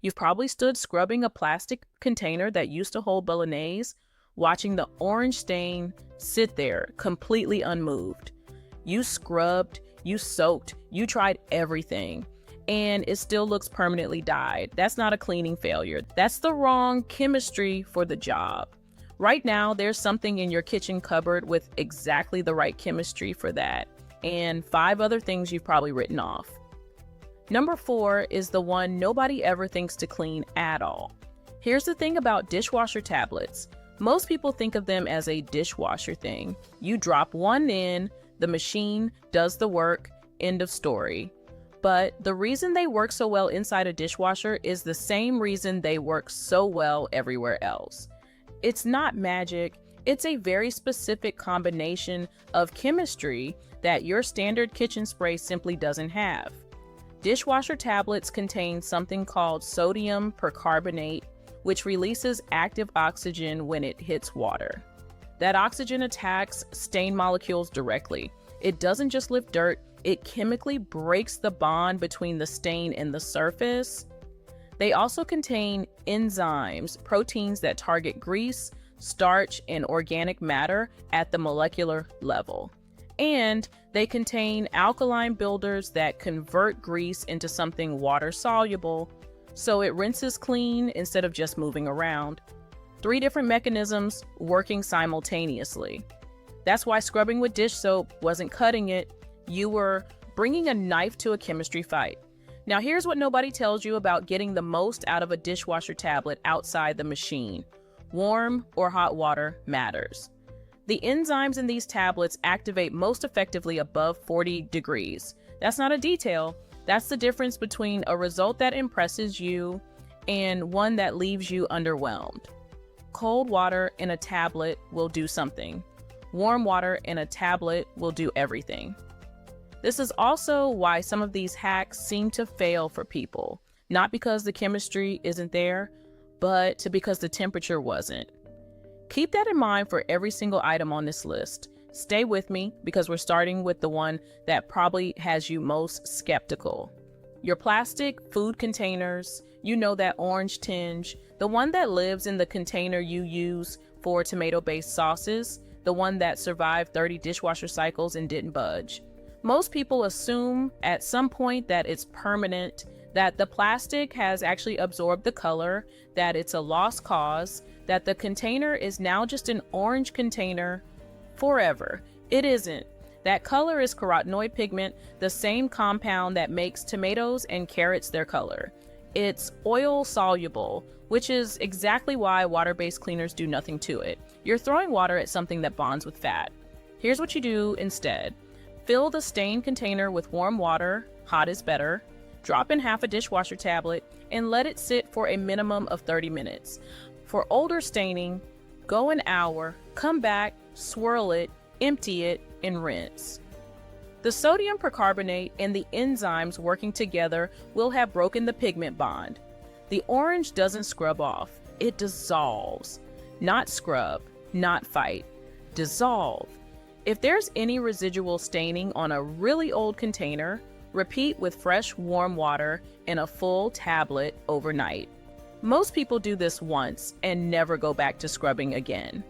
You've probably stood scrubbing a plastic container that used to hold bolognese, watching the orange stain sit there completely unmoved. You scrubbed, you soaked, you tried everything, and it still looks permanently dyed. That's not a cleaning failure. That's the wrong chemistry for the job. Right now, there's something in your kitchen cupboard with exactly the right chemistry for that, and 5 other things you've probably written off. Number 4 is the one nobody ever thinks to clean at all. Here's the thing about dishwasher tablets. Most people think of them as a dishwasher thing. You drop one in, the machine does the work, end of story. But the reason they work so well inside a dishwasher is the same reason they work so well everywhere else. It's not magic, it's a very specific combination of chemistry that your standard kitchen spray simply doesn't have. Dishwasher tablets contain something called sodium percarbonate, which releases active oxygen when it hits water. That oxygen attacks stain molecules directly. It doesn't just lift dirt, it chemically breaks the bond between the stain and the surface. They also contain enzymes, proteins that target grease, starch, and organic matter at the molecular level. And they contain alkaline builders that convert grease into something water-soluble, so it rinses clean instead of just moving around. 3 different mechanisms working simultaneously. That's why scrubbing with dish soap wasn't cutting it. You were bringing a knife to a chemistry fight. Now here's what nobody tells you about getting the most out of a dishwasher tablet outside the machine. Warm or hot water matters. The enzymes in these tablets activate most effectively above 40 degrees. That's not a detail. That's the difference between a result that impresses you and one that leaves you underwhelmed. Cold water in a tablet will do something. Warm water in a tablet will do everything. This is also why some of these hacks seem to fail for people. Not because the chemistry isn't there, but because the temperature wasn't. Keep that in mind for every single item on this list. Stay with me because we're starting with the one that probably has you most skeptical. Your plastic food containers, you know, that orange tinge, the one that lives in the container you use for tomato-based sauces, the one that survived 30 dishwasher cycles and didn't budge. Most people assume at some point that it's permanent, that the plastic has actually absorbed the color, that it's a lost cause, that the container is now just an orange container forever. It isn't. That color is carotenoid pigment, the same compound that makes tomatoes and carrots their color. It's oil soluble, which is exactly why water-based cleaners do nothing to it. You're throwing water at something that bonds with fat. Here's what you do instead. Fill the stain container with warm water, hot is better, drop in half a dishwasher tablet, and let it sit for a minimum of 30 minutes. For older staining, go an hour, come back, swirl it, empty it, and rinse. The sodium percarbonate and the enzymes working together will have broken the pigment bond. The orange doesn't scrub off, it dissolves. Not scrub, not fight. Dissolve. If there's any residual staining on a really old container, repeat with fresh warm water in a full tablet overnight. Most people do this once and never go back to scrubbing again.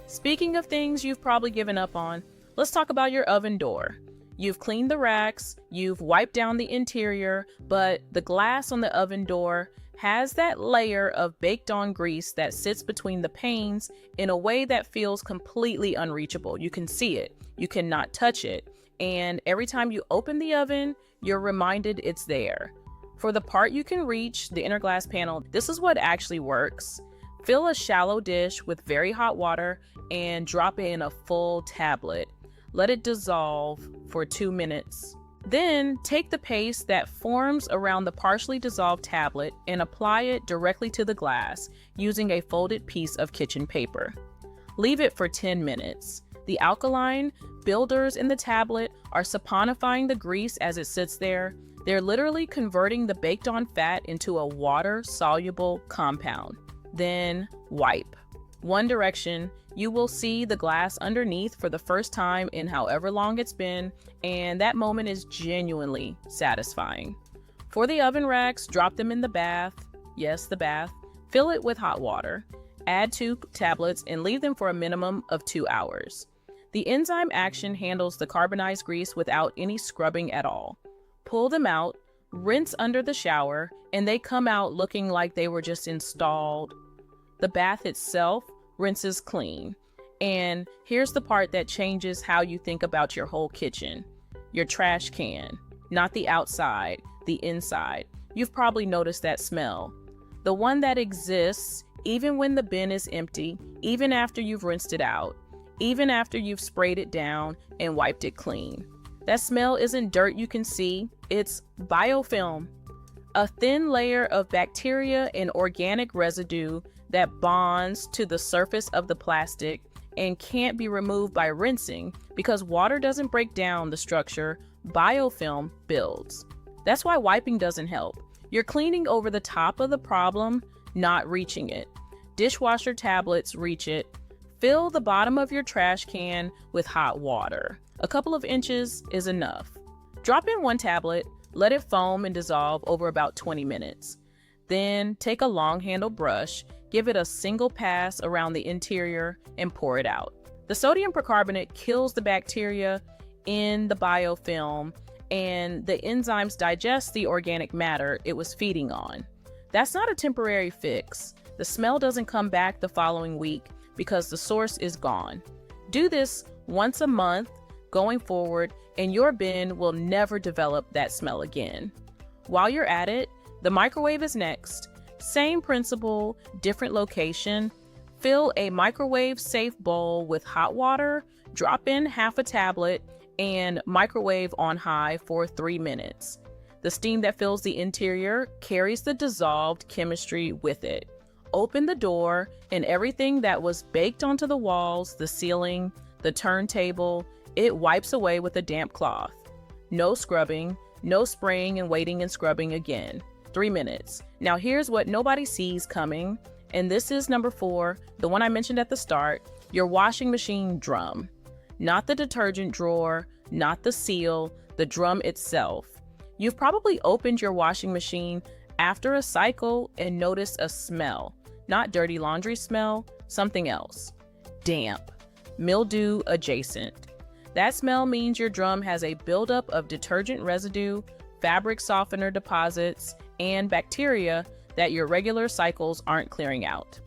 Speaking of things you've probably given up on, let's talk about your oven door. You've cleaned the racks, you've wiped down the interior, but the glass on the oven door has that layer of baked-on grease that sits between the panes in a way that feels completely unreachable. You can see it, you cannot touch it, and every time you open the oven, you're reminded it's there. For the part you can reach, the inner glass panel, this is what actually works. Fill a shallow dish with very hot water and drop it in a full tablet. Let it dissolve for 2 minutes. Then take the paste that forms around the partially dissolved tablet and apply it directly to the glass using a folded piece of kitchen paper. Leave it for 10 minutes. The alkaline builders in the tablet are saponifying the grease as it sits there. They're literally converting the baked-on fat into a water-soluble compound. Then wipe. One direction, you will see the glass underneath for the first time in however long it's been, and that moment is genuinely satisfying. For the oven racks, drop them in the bath, yes, the bath, fill it with hot water. Add 2 tablets and leave them for a minimum of 2 hours. The enzyme action handles the carbonized grease without any scrubbing at all. Pull them out, rinse under the shower, and they come out looking like they were just installed. The bath itself rinses clean. And here's the part that changes how you think about your whole kitchen. Your trash can, not the outside, the inside. You've probably noticed that smell. The one that exists even when the bin is empty, even after you've rinsed it out, even after you've sprayed it down and wiped it clean. That smell isn't dirt you can see, it's biofilm, a thin layer of bacteria and organic residue that bonds to the surface of the plastic and can't be removed by rinsing because water doesn't break down the structure, biofilm builds. That's why wiping doesn't help. You're cleaning over the top of the problem, not reaching it. Dishwasher tablets reach it. Fill the bottom of your trash can with hot water. A couple of inches is enough. Drop in 1 tablet, let it foam and dissolve over about 20 minutes. Then take a long handled brush, give it a single pass around the interior and pour it out. The sodium percarbonate kills the bacteria in the biofilm and the enzymes digest the organic matter it was feeding on. That's not a temporary fix. The smell doesn't come back the following week because the source is gone. Do this once a month going forward and your bin will never develop that smell again. While you're at it, the microwave is next. Same principle, different location. Fill a microwave-safe bowl with hot water, drop in half a tablet, and microwave on high for 3 minutes. The steam that fills the interior carries the dissolved chemistry with it. Open the door, and everything that was baked onto the walls, the ceiling, the turntable, it wipes away with a damp cloth. No scrubbing, no spraying and waiting and scrubbing again. 3 minutes. Now here's what nobody sees coming, and this is number 4, the one I mentioned at the start, your washing machine drum. Not the detergent drawer, not the seal, the drum itself. You've probably opened your washing machine after a cycle and noticed a smell. Not dirty laundry smell, something else. Damp, mildew adjacent. That smell means your drum has a buildup of detergent residue, fabric softener deposits, and bacteria that your regular cycles aren't clearing out.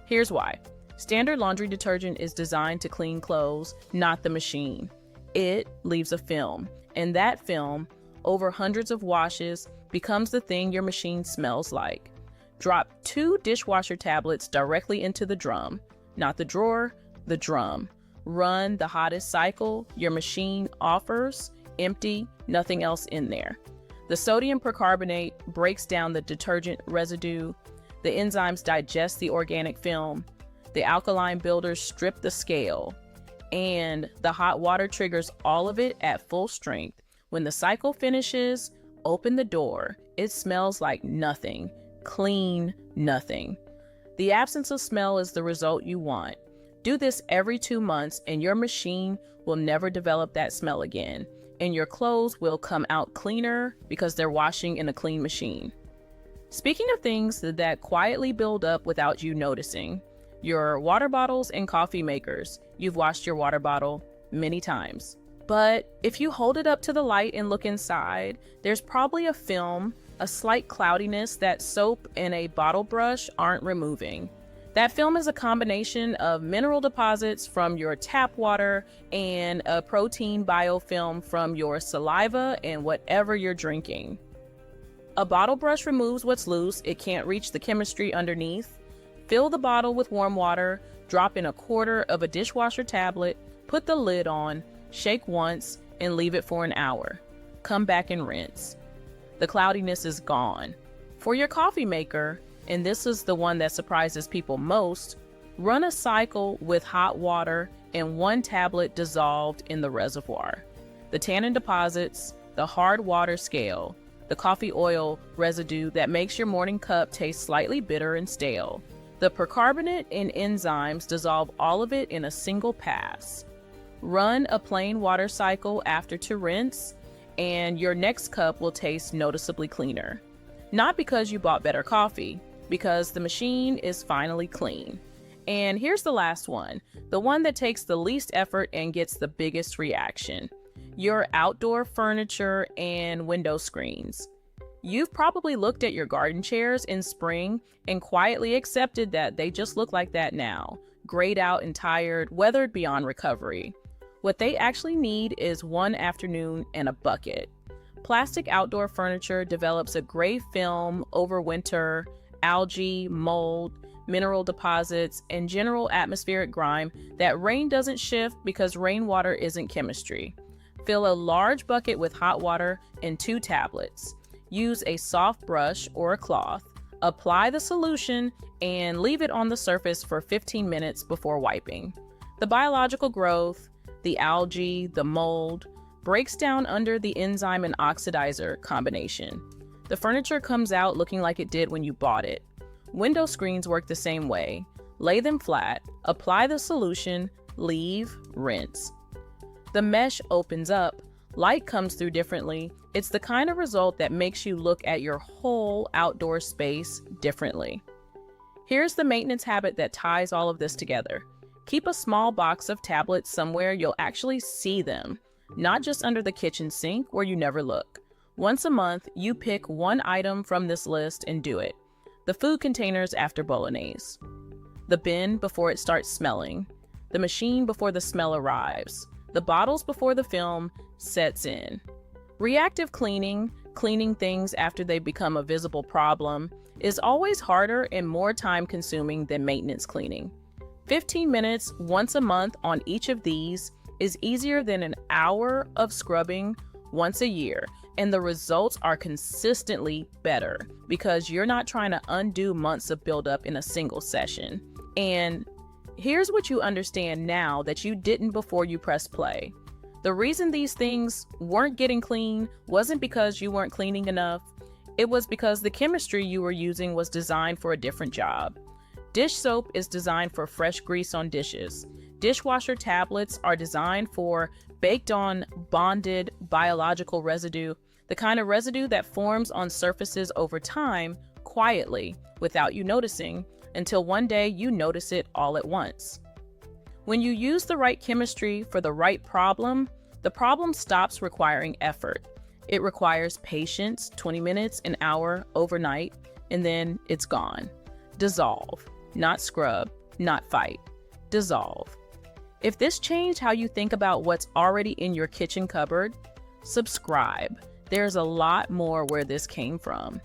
Here's why. Standard laundry detergent is designed to clean clothes, not the machine. It leaves a film, and that film, over hundreds of washes, becomes the thing your machine smells like. Drop 2 dishwasher tablets directly into the drum, not the drawer, the drum. Run the hottest cycle your machine offers, empty, nothing else in there. The sodium percarbonate breaks down the detergent residue. The enzymes digest the organic film. The alkaline builders strip the scale. And the hot water triggers all of it at full strength. When the cycle finishes, open the door. It smells like nothing. Clean nothing. The absence of smell is the result you want. Do this every 2 months and your machine will never develop that smell again. And your clothes will come out cleaner because they're washing in a clean machine. Speaking of things that quietly build up without you noticing, your water bottles and coffee makers. You've washed your water bottle many times. But if you hold it up to the light and look inside, there's probably a film, a slight cloudiness that soap and a bottle brush aren't removing. That film is a combination of mineral deposits from your tap water and a protein biofilm from your saliva and whatever you're drinking. A bottle brush removes what's loose. It can't reach the chemistry underneath. Fill the bottle with warm water, drop in 1/4 of a dishwasher tablet, put the lid on, shake once, and leave it for an hour. Come back and rinse. The cloudiness is gone. For your coffee maker, and this is the one that surprises people most, run a cycle with hot water and 1 tablet dissolved in the reservoir. The tannin deposits, the hard water scale, the coffee oil residue that makes your morning cup taste slightly bitter and stale. The percarbonate and enzymes dissolve all of it in a single pass. Run a plain water cycle after to rinse, and your next cup will taste noticeably cleaner. Not because you bought better coffee, because the machine is finally clean. And here's the last one, the one that takes the least effort and gets the biggest reaction: your outdoor furniture and window screens. You've probably looked at your garden chairs in spring and quietly accepted that they just look like that now, grayed out and tired, weathered beyond recovery. What they actually need is one afternoon and a bucket. Plastic outdoor furniture develops a gray film over winter, algae, mold, mineral deposits, and general atmospheric grime that rain doesn't shift because rainwater isn't chemistry. Fill a large bucket with hot water and 2 tablets. Use a soft brush or a cloth. Apply the solution and leave it on the surface for 15 minutes before wiping. The biological growth, the algae, the mold, breaks down under the enzyme and oxidizer combination. The furniture comes out looking like it did when you bought it. Window screens work the same way. Lay them flat, apply the solution, leave, rinse. The mesh opens up, light comes through differently. It's the kind of result that makes you look at your whole outdoor space differently. Here's the maintenance habit that ties all of this together. Keep a small box of tablets somewhere you'll actually see them, not just under the kitchen sink where you never look. Once a month, you pick one item from this list and do it. The food containers after bolognese, the bin before it starts smelling, the machine before the smell arrives, the bottles before the film sets in. Reactive cleaning, cleaning things after they become a visible problem, is always harder and more time-consuming than maintenance cleaning. 15 minutes once a month on each of these is easier than an hour of scrubbing once a year, and the results are consistently better because you're not trying to undo months of buildup in a single session. And here's what you understand now that you didn't before you press play. The reason these things weren't getting clean wasn't because you weren't cleaning enough. It was because the chemistry you were using was designed for a different job. Dish soap is designed for fresh grease on dishes. Dishwasher tablets are designed for baked-on, bonded biological residue, the kind of residue that forms on surfaces over time, quietly, without you noticing, until one day you notice it all at once. When you use the right chemistry for the right problem, the problem stops requiring effort. It requires patience, 20 minutes, an hour, overnight, and then it's gone. Dissolve, not scrub, not fight. Dissolve. If this changed how you think about what's already in your kitchen cupboard, subscribe. There's a lot more where this came from.